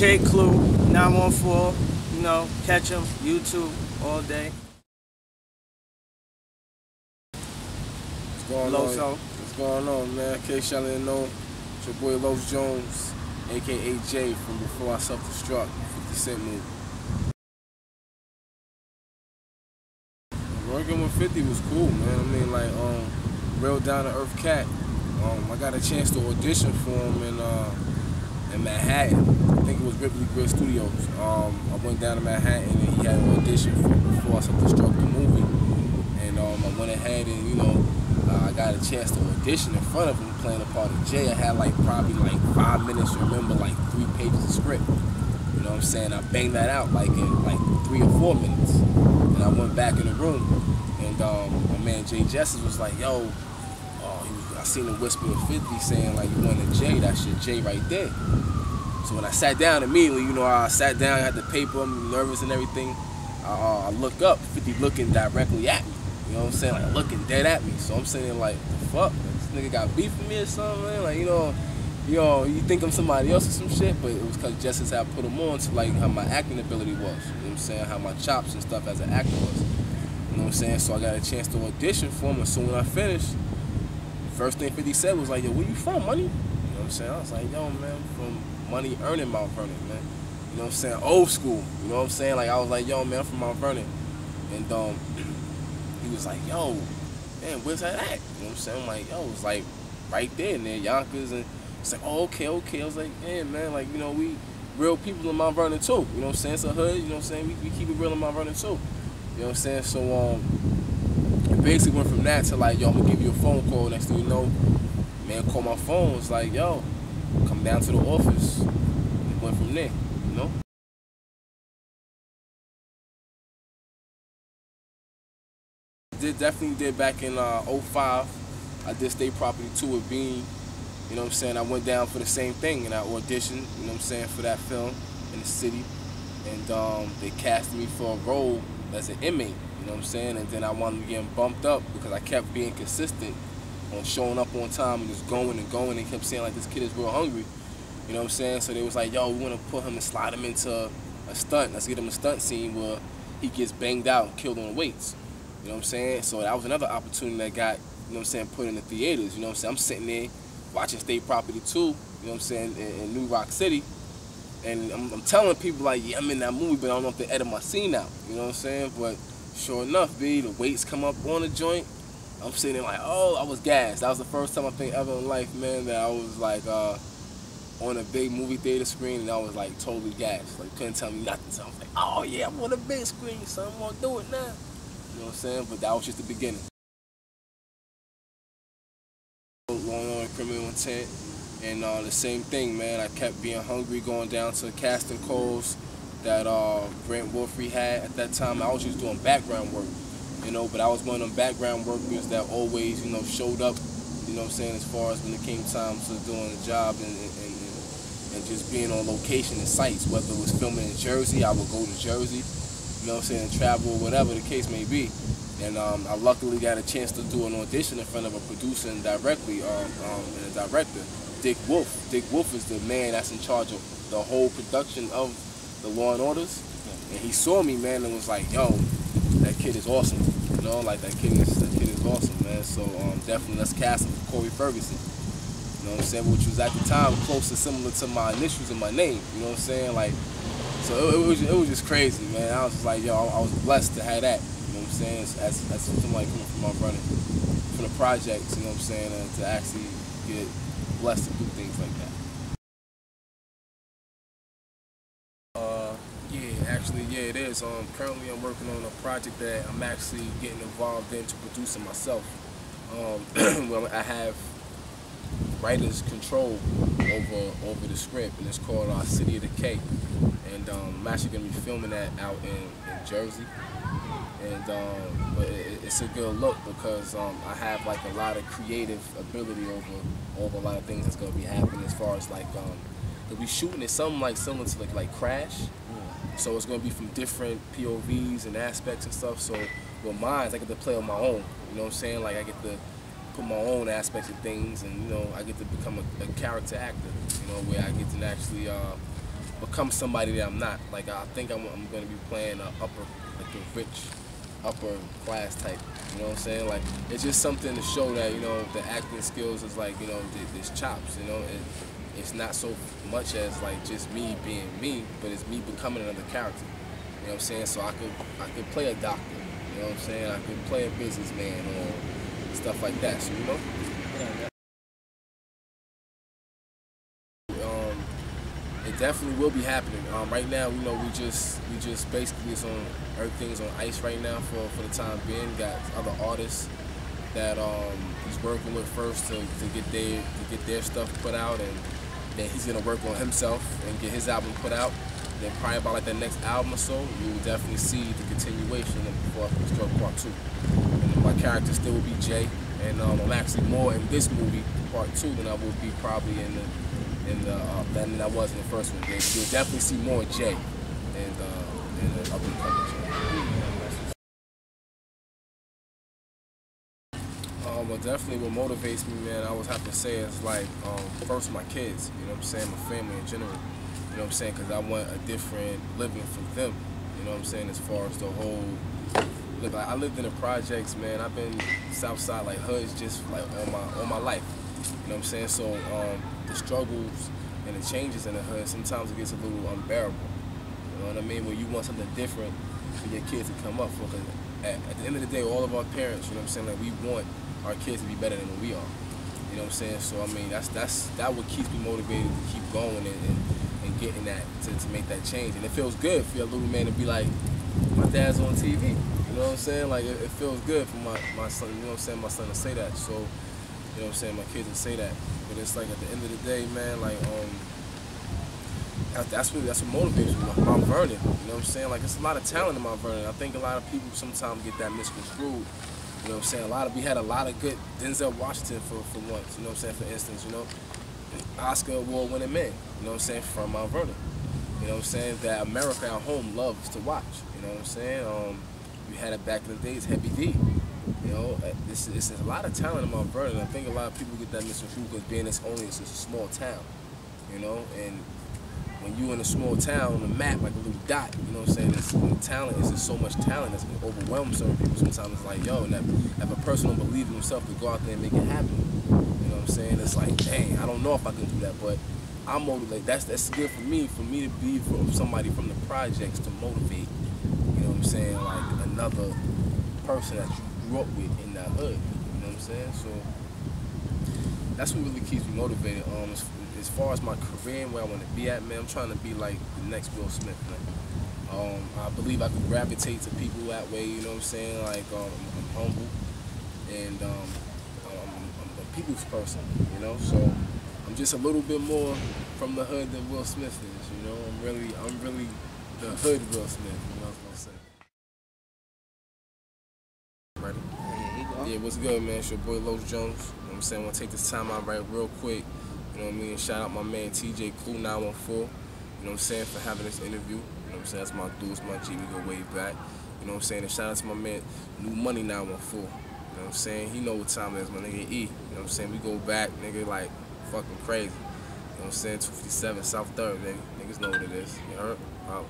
J Clue 914. You know, catch him YouTube all day. What's going Loso. on? What's going on, man? In case y'all didn't know, it's your boy Los Jones, aka Jay from Before I Self-Destruct, 50 Cent movie. Working with 50 was cool, man. I mean, like, real down-to-earth cat. I got a chance to audition for him in Manhattan. I think it was Ripley Grill Studios. I went down to Manhattan and he had an audition for Before I Self-Destruct the movie. And I went ahead and, you know, I got a chance to audition in front of him playing a part of Jay. I had like probably like 5 minutes to remember like 3 pages of script. You know what I'm saying? I banged that out like in like 3 or 4 minutes. And I went back in the room and my man Jay Jesses was like, yo, I seen him whisper to 50 saying like, you want a Jay, that's your Jay right there. So when I sat down immediately, you know, I sat down, I had the paper, I'm nervous and everything. I look up, 50 looking directly at me. You know what I'm saying? Like looking dead at me. So I'm saying like, the fuck? This nigga got beef with me or something, man? Like, you know, you think I'm somebody else or some shit, but it was because Justice had put him on to like how my acting ability was. You know what I'm saying? How my chops and stuff as an actor was. You know what I'm saying? So I got a chance to audition for him, and so when I finished, the first thing 50 said was like, yo, where you from, Money? You know what I'm saying? I was like, yo, man, I'm from Money Earning Mount Vernon, man. You know what I'm saying? Old school. You know what I'm saying? Like, I was like, yo, man, I'm from Mount Vernon. And he was like, yo, man, where's that at? You know what I'm saying? I'm like, yo, it's like right there near Yonkers. And it's like, oh, okay. I was like, yeah, man, like, you know, we real people in Mount Vernon too. You know what I'm saying? It's a hood, you know what I'm saying? We keep it real in Mount Vernon too. You know what I'm saying? So it basically went from that to like, yo, I'm gonna give you a phone call. Next thing you know, man called my phone. It's like, yo, come down to the office. It went from there, you know? Definitely did back in 05. I did State Property 2 with Bean. You know what I'm saying? I went down for the same thing and I auditioned, you know what I'm saying, for that film in the city. And they cast me for a role as an inmate, you know what I'm saying? And then I wound up getting bumped up because I kept being consistent on showing up on time and just going and going. They kept saying like, this kid is real hungry, you know what I'm saying? So they was like, yo, we want to put him and slide him into a stunt. Let's get him a stunt scene where he gets banged out and killed on the weights. You know what I'm saying? So that was another opportunity that got, you know what I'm saying, put in the theaters. You know what I'm saying? I'm sitting there watching State Property 2, you know what I'm saying, in New Rock City. And I'm telling people like, yeah, I'm in that movie, but I don't know if they edit my scene out. You know what I'm saying? But sure enough, the weights come up on the joint. I'm sitting there like, oh, I was gassed. That was the first time I think ever in life, man, that I was like on a big movie theater screen and I was like totally gassed. Like couldn't tell me nothing. So I was like, oh yeah, I'm on a big screen, so I'm gonna do it now. You know what I'm saying? But that was just the beginning. Going on Criminal Intent, and the same thing, man. I kept being hungry, going down to casting calls that Brent Wolfrey had at that time. I was just doing background work, you know, but I was one of them background workers that always, you know, showed up, you know what I'm saying, as far as when it came time to doing the job and just being on location and sites, whether it was filming in Jersey, I would go to Jersey. You know what I'm saying, travel or whatever the case may be. And I luckily got a chance to do an audition in front of a producer and directly, and a director, Dick Wolf. Dick Wolf is the man that's in charge of the whole production of the Law and Orders. And he saw me, man, and was like, yo, that kid is awesome. You know, like that kid is awesome, man. So definitely let's cast him for Corey Ferguson. You know what I'm saying? Which was at the time close to similar to my initials in my name. You know what I'm saying? Like, so it was just crazy, man. I was just like, yo, I was blessed to have that. You know what I'm saying? As somebody coming from Mount Vernon, from the projects, you know what I'm saying, and to actually get blessed to do things like that. Yeah, it is. Currently I'm working on a project that I'm actually getting involved in to producing myself. Well, I have writer's control over the script, and it's called City of Decay. And I'm actually going to be filming that out in Jersey. And but it's a good look because I have like a lot of creative ability over a lot of things that's going to be happening as far as like they'll be shooting it something like similar to like Crash. So it's going to be from different POVs and aspects and stuff. So with mine, I get to play on my own. You know what I'm saying? Like I get to put my own aspects of things, and you know I get to become a character actor. You know, where I get to actually become somebody that I'm not. Like I think I'm gonna be playing a rich, upper class type. You know what I'm saying? Like it's just something to show that the acting skills is like there's chops. It's not so much as like just me being me, but it's me becoming another character. You know what I'm saying? So I could play a doctor. You know what I'm saying? I could play a businessman or stuff like that. So it definitely will be happening. Right now, we just basically it's on everything's on ice right now for the time being. Got other artists that he's working with first to get their stuff put out, and then he's gonna work on himself and get his album put out. Then probably about like the next album or so, you will definitely see the continuation of Destruct Part 2. And my character still will be Jay, and I'm actually more in this movie Part 2 than I will be probably than I was in the first one. You'll definitely see more Jay and the up and coming Jay. Well, definitely what motivates me, man, I would have to say is like first my kids. You know what I'm saying? My family in general. You know what I'm saying? Because I want a different living for them. You know what I'm saying? As far as the whole, look, like I lived in the projects, man. I've been Southside like hoods just like all my life. You know what I'm saying? So the struggles and the changes in the hood, sometimes it gets a little unbearable. You know what I mean? When you want something different for your kids to come up for, because at the end of the day, all of our parents, you know what I'm saying, like we want our kids to be better than we are. You know what I'm saying? So I mean, that what keeps me motivated to keep going and getting that to make that change. And it feels good for your little man to be like, my dad's on TV. You know what I'm saying? Like it feels good for my son. You know what I'm saying? My son to say that. So you know what I'm saying? My kids to say that. But it's like at the end of the day, man, like that's what motivates me. Mount Vernon. You know what I'm saying? Like it's a lot of talent in Mount Vernon. I think a lot of people sometimes get that misconstrued. You know what I'm saying? We had a lot of good Denzel Washington for once. You know what I'm saying? For instance, Oscar award-winning men. You know what I'm saying? From Mount Vernon. You know what I'm saying? That America at home loves to watch. You know what I'm saying? We had it back in the days, Heavy D. You know, this is a lot of talent in Mount Vernon. I think a lot of people get that misconstrued because being it's a small town. You know, and when you in a small town on the map, like a little dot, you know what I'm saying? It's just so much talent that's overwhelmed certain people. Sometimes it's like, yo, and if a person don't believe in himself to go out there and make it happen, you know what I'm saying? It's like, dang, I don't know if I can do that, but I'm motivated. That's good for me to be from somebody from the projects to motivate, you know what I'm saying? Like another person that you grew up with in that hood, you know what I'm saying? So that's what really keeps me motivated. As far as my career and where I want to be at, man, I'm trying to be like the next Will Smith, man. I believe I can gravitate to people that way, you know what I'm saying? Like, I'm humble, and I'm a people's person, you know? So I'm just a little bit more from the hood than Will Smith is, you know? I'm really the hood Will Smith, you know what I'm saying? Ready? Yeah, what's good, man? It's your boy Los Jones. You know what I'm saying? I want to take this time out right real quick. You know what I mean? Shout out my man TJ Clue 914. You know what I'm saying? For having this interview. You know what I'm saying? That's my dude, it's my G. We go way back. You know what I'm saying? And shout out to my man New Money 914. You know what I'm saying? He know what time it is, my nigga E. You know what I'm saying? We go back, nigga, like fucking crazy. You know what I'm saying? 257 South 3rd, nigga. Niggas know what it is. You heard? Wow.